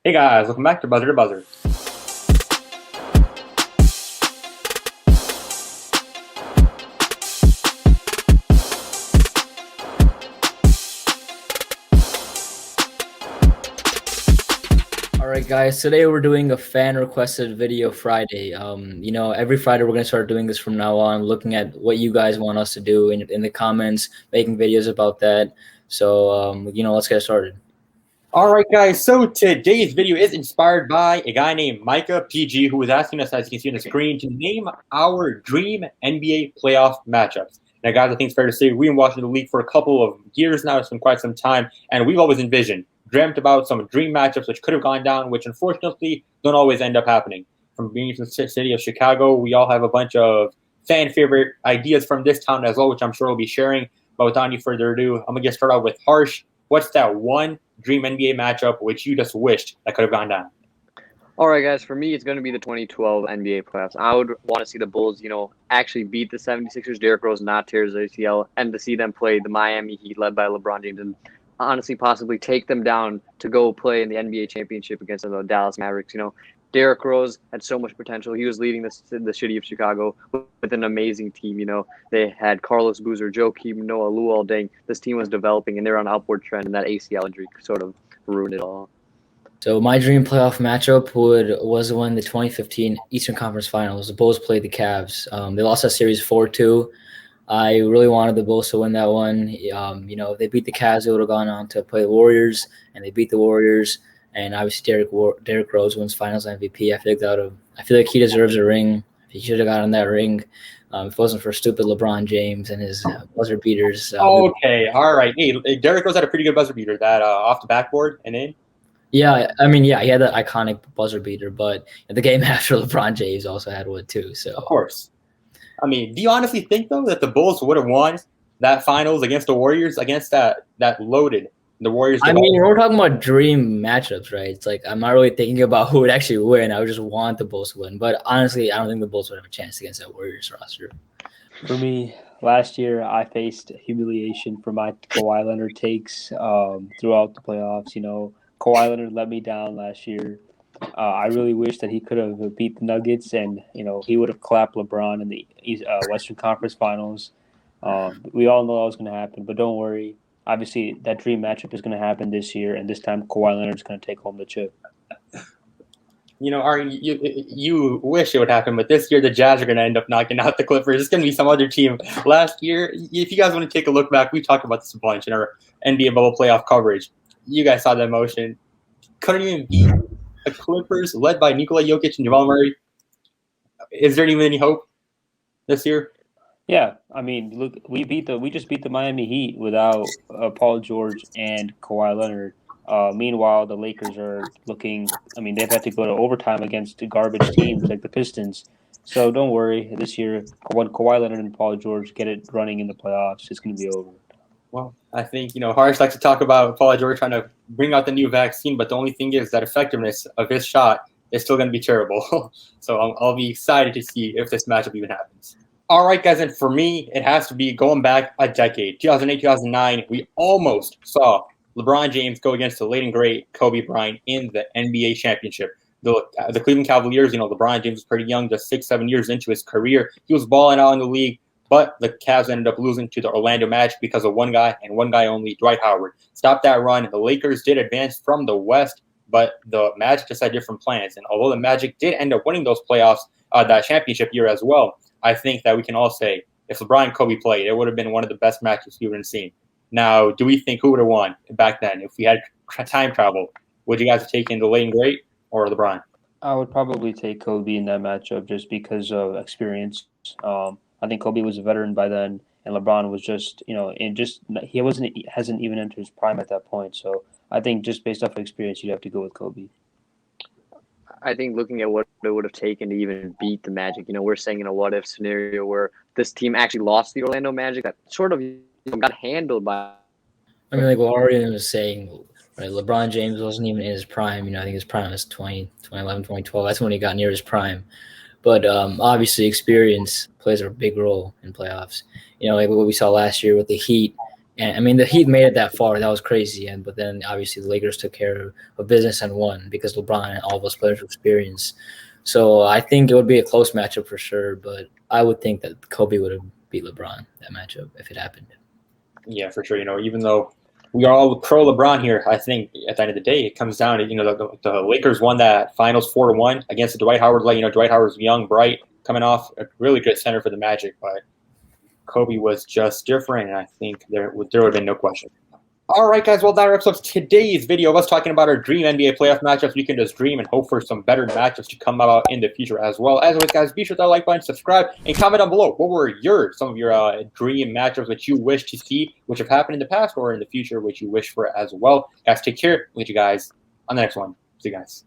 Hey guys, welcome back to Buzzer to Buzzer. Alright guys, today we're doing a fan requested video Friday. Every Friday we're going to start doing this from now on, looking at what you guys want us to do in the comments, making videos about that. So, let's get started. All right, guys, so today's video is inspired by a guy named Micah PG, who was asking us, as you can see on the screen, to name our dream NBA playoff matchups. Now, guys, I think it's fair to say we've been watching the league for a couple of years now. It's been quite some time, and we've always dreamt about some dream matchups which could have gone down, which unfortunately don't always end up happening. From being from the city of Chicago, we all have a bunch of fan favorite ideas from this town as well, which I'm sure we'll be sharing. But without any further ado, I'm going to get started out with Harsh. What's that one dream NBA matchup which you just wished that could have gone down? All right, guys, for me, it's going to be the 2012 NBA playoffs. I would want to see the Bulls, actually beat the 76ers, Derrick Rose not tear his ACL, and to see them play the Miami Heat led by LeBron James and honestly possibly take them down to go play in the NBA championship against the Dallas Mavericks. Derrick Rose had so much potential. He was leading the city of Chicago with an amazing team. They had Carlos Boozer, Joakim Noah, Luol Deng. This team was developing, and they're on an upward trend, and that ACL injury sort of ruined it all. So my dream playoff matchup was when the 2015 Eastern Conference Finals. The Bulls played the Cavs. They lost that series 4-2. I really wanted the Bulls to win that one. If they beat the Cavs, they would have gone on to play the Warriors, and they beat the Warriors. And obviously, Derrick Rose wins Finals MVP. I feel like he deserves a ring. He should have gotten that ring. If it wasn't for stupid LeBron James and his buzzer beaters. Okay, all right. Hey, Derrick Rose had a pretty good buzzer beater, that off the backboard and in. Yeah, he had that iconic buzzer beater, but the game after LeBron James also had one too. So of course. Do you honestly think, though, that the Bulls would have won that finals against the Warriors, against that loaded the Warriors? We're talking about dream matchups, right? It's like I'm not really thinking about who would actually win. I would just want the Bulls to win. But honestly, I don't think the Bulls would have a chance against that Warriors roster. For me, last year I faced humiliation for my Kawhi Leonard takes throughout the playoffs. Kawhi Leonard let me down last year. I really wish that he could have beat the Nuggets, and he would have clapped LeBron in the Western Conference Finals. We all know that was going to happen, but don't worry. Obviously, that dream matchup is going to happen this year, and this time Kawhi Leonard is going to take home the chip. Aryan, you wish it would happen, but this year the Jazz are going to end up knocking out the Clippers. It's going to be some other team. Last year, if you guys want to take a look back, we talked about this a bunch in our NBA bubble playoff coverage. You guys saw that motion. Couldn't even beat the Clippers, led by Nikola Jokic and Jamal Murray. Is there even any hope this year? Yeah, look, we just beat the Miami Heat without Paul George and Kawhi Leonard. Meanwhile, the Lakers are looking. They've had to go to overtime against garbage teams like the Pistons. So don't worry. This year, when Kawhi Leonard and Paul George get it running in the playoffs, it's going to be over. Well, I think, Harsh likes to talk about Paul George trying to bring out the new vaccine, but the only thing is that effectiveness of his shot is still going to be terrible. So I'll be excited to see if this matchup even happens. All right, guys, and for me, it has to be going back a decade. 2008, 2009, we almost saw LeBron James go against the late and great Kobe Bryant in the NBA championship. The Cleveland Cavaliers, LeBron James was pretty young, just 6-7 years into his career. He was balling out in the league. But the Cavs ended up losing to the Orlando Magic because of one guy and one guy only, Dwight Howard. Stopped that run. The Lakers did advance from the West, but the Magic just had different plans. And although the Magic did end up winning those playoffs, that championship year as well, I think that we can all say if LeBron and Kobe played, it would have been one of the best matches we would have seen. Now, do we think who would have won back then if we had time travel? Would you guys have taken the late and great or LeBron? I would probably take Kobe in that matchup just because of experience. I think Kobe was a veteran by then, and LeBron was just, hasn't even entered his prime at that point. So I think just based off of experience, you'd have to go with Kobe. I think looking at what it would have taken to even beat the Magic, we're saying in a what-if scenario where this team actually lost the Orlando Magic, that sort of got handled by. Like what Aryan was saying, right? LeBron James wasn't even in his prime. I think his prime was 2011, 2012. That's when he got near his prime. But obviously, experience plays a big role in playoffs. Like what we saw last year with the Heat. And I mean, the Heat made it that far. That was crazy. But then obviously the Lakers took care of business and won because LeBron and all those players with experience. So I think it would be a close matchup for sure. But I would think that Kobe would have beat LeBron that matchup if it happened. Yeah, for sure. Even though we are all pro LeBron here, I think at the end of the day, it comes down to, the Lakers won that finals 4-1 against the Dwight Howard. Dwight Howard was young, bright, coming off a really good center for the Magic, but Kobe was just different, and I think there would have been no question. All right, guys. Well, that wraps up today's video of us talking about our dream NBA playoff matchups. You can just dream and hope for some better matchups to come out in the future as well. As always, guys, be sure to like button, subscribe, and comment down below. What were some of your dream matchups that you wish to see, which have happened in the past or in the future, which you wish for as well? Guys, take care. We'll get you guys on the next one. See you guys.